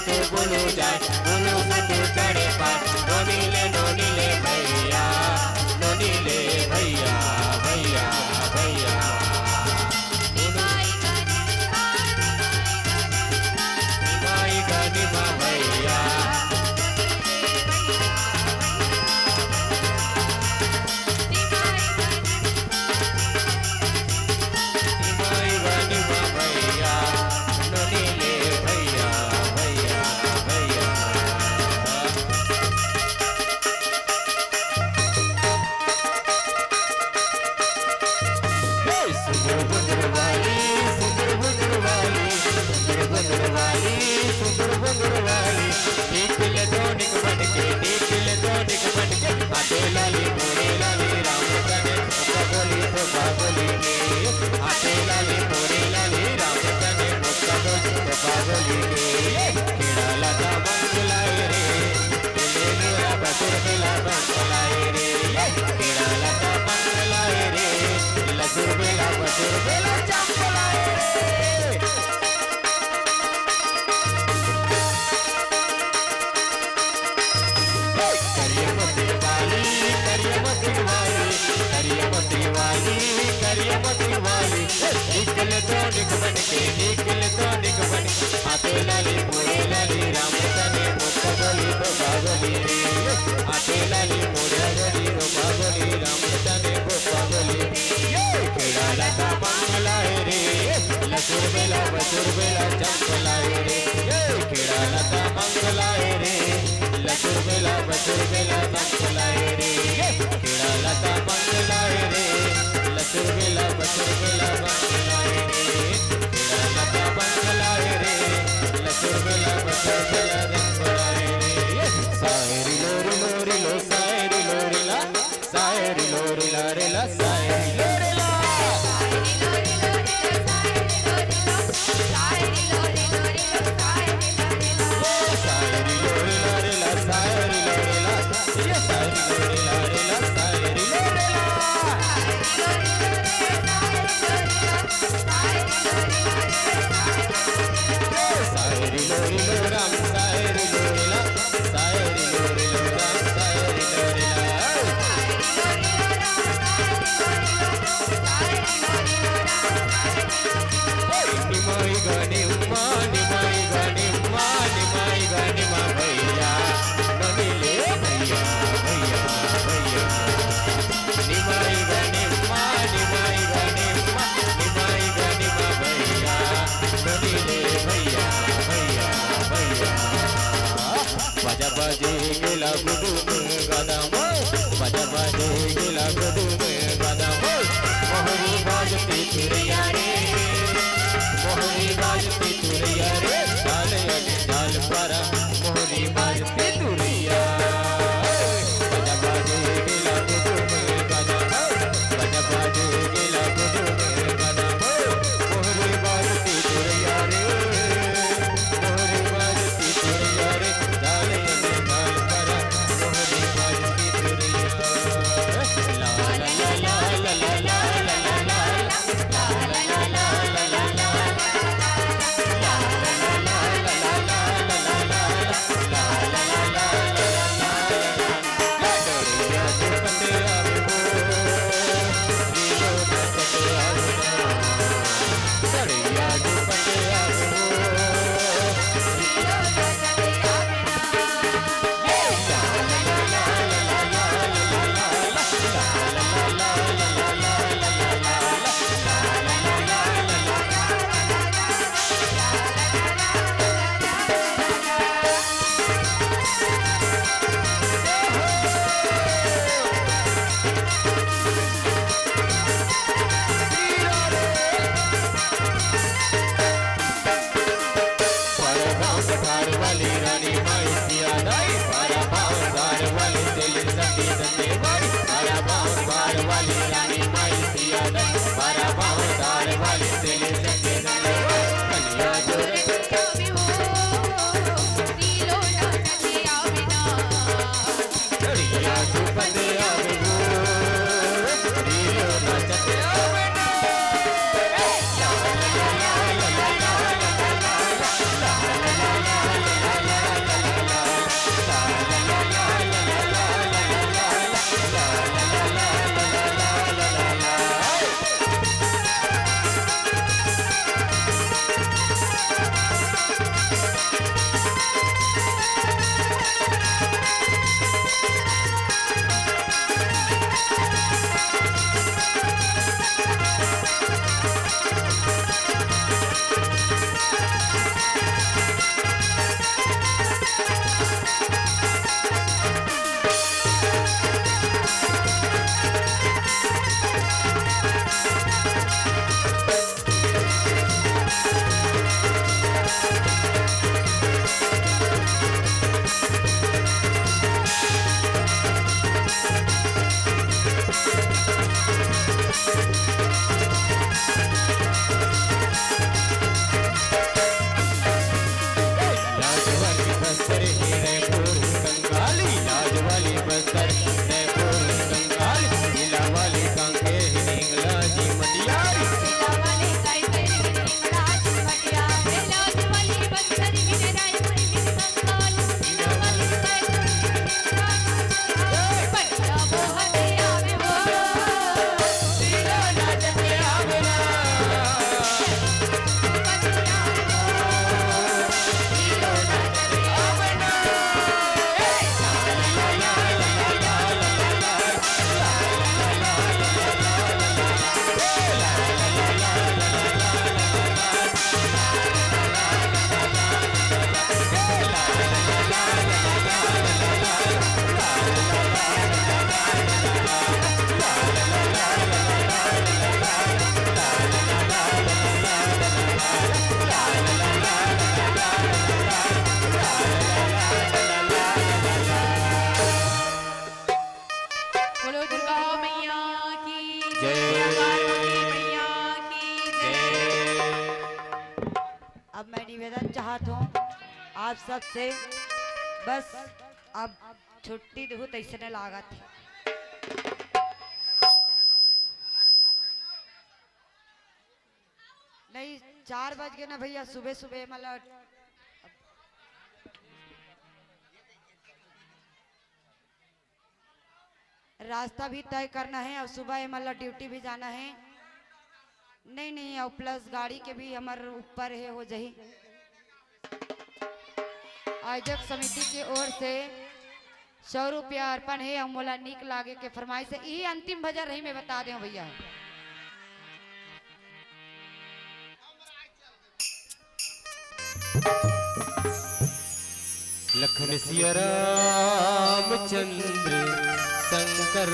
सुतु बोलू जाए बोलू सुतु चढ़े पार नोनीले भैया नोनीले भैया भैया भैया निमाई गनिमा भैया निमाई गनिमा भैया नोनीले भैया भैया भैया सुंदर बंदरवाली सुंदर बंदरवाली सुंदर बंदरवाली सुंदर बंदरवाली निकले दोनिक बनके आते लाली मोरे लाली राम कने मुक्का बोली तो बाबोली गे आते लाली मोरे लाली राम कने मुक्का बोली तो बाबोली गे केड़ा लगा मंगलाए रे दिले मेरा बसुर बेला मंगलाए रे केड़ा लगा मंगलाए रे लसुर बेला चंपलाए रे करियमती वाली निकले तो निक बनके आते लाली मोरे लाली राम तने मुक्का बोली तो बाबोली रे आते लाली मोरे लाली रो बाबोली राम तने मुक्का बोली केड़ा लगा मंगलाए रे लसुर बेला चंपलाए रे केड़ा लगा मंगलाए रे लसुर बेला चंपलाए रे केड़ा लगा मंगलाए रे लसुर बेला मंगलाए रे केड़ा लगा मंगलाए रे लसुर बेला चंपलाए रे सायरी लोरी लोरी लो सायरी लोरी ला सायरी लोरी ला रे ला सायरी लोरी ला सायरी लोरी ला रे ला सायरी लोरी ला ये सायरी लोरी ला रे ला सायरी लोरी ला सायरी लोरी लो राम सायरी लोरी ला सायरी लोरी लो राम सायरी लोरी ला निमाई गनि उम्मा भैया नोनीले भैया भैया भैया निमाई गनि उम्मा भैया नोनीले भैया भैया भैया बाजा बाजे गेला गुडू में गदाम बाजा बाजे गेला गुडू में गदाम मोहरी बाजती चुरिया रे मोहरी बाजती चुरिया रे डाल अगे डाल पारा मोहरी बाजती चुरिया बाजा बाजे गेला गुडू में गदाम बाजा बाजे गेला गुडू में गदाम मोहरी बाजती चुरिया रे मोहरी बाजती चुरिया रे डाल अगे डाल पारा मोहरी वाली बस्तर हिरयपुर कंगाली, लाज वाली बस्तर हिरयपुर कंगाली, जिला वाली कांके हिंगला जी मटियारी, जिला वाली कांके हिंगला जी मटियारी, लाज वाली बस्तर हिरयपुर कंगाली, जिला वाली कांके हिंगला वो हटिया में वो जिला नाचते आवला बोलो दुर्गा मैया की जय। पार्वती मैया की जय। अब मैं निवेदन चाहत हूँ आप सबसे, बस अब छुट्टी दो तैसे लागत है। नहीं 4 बज गए ना भैया, सुबह सुबह मतलब रास्ता भी तय करना है और सुबह मतलब ड्यूटी भी जाना है। नहीं नहीं, और प्लस गाड़ी के भी हमारे ऊपर है हो जही। आयोजक समिति की ओर से 100 रुपया अर्पण है। हम मोला नीक लागे के फरमाइश से यही अंतिम भजन रही मैं बता दें भैया। लखन सिया रामचंद्र शंकर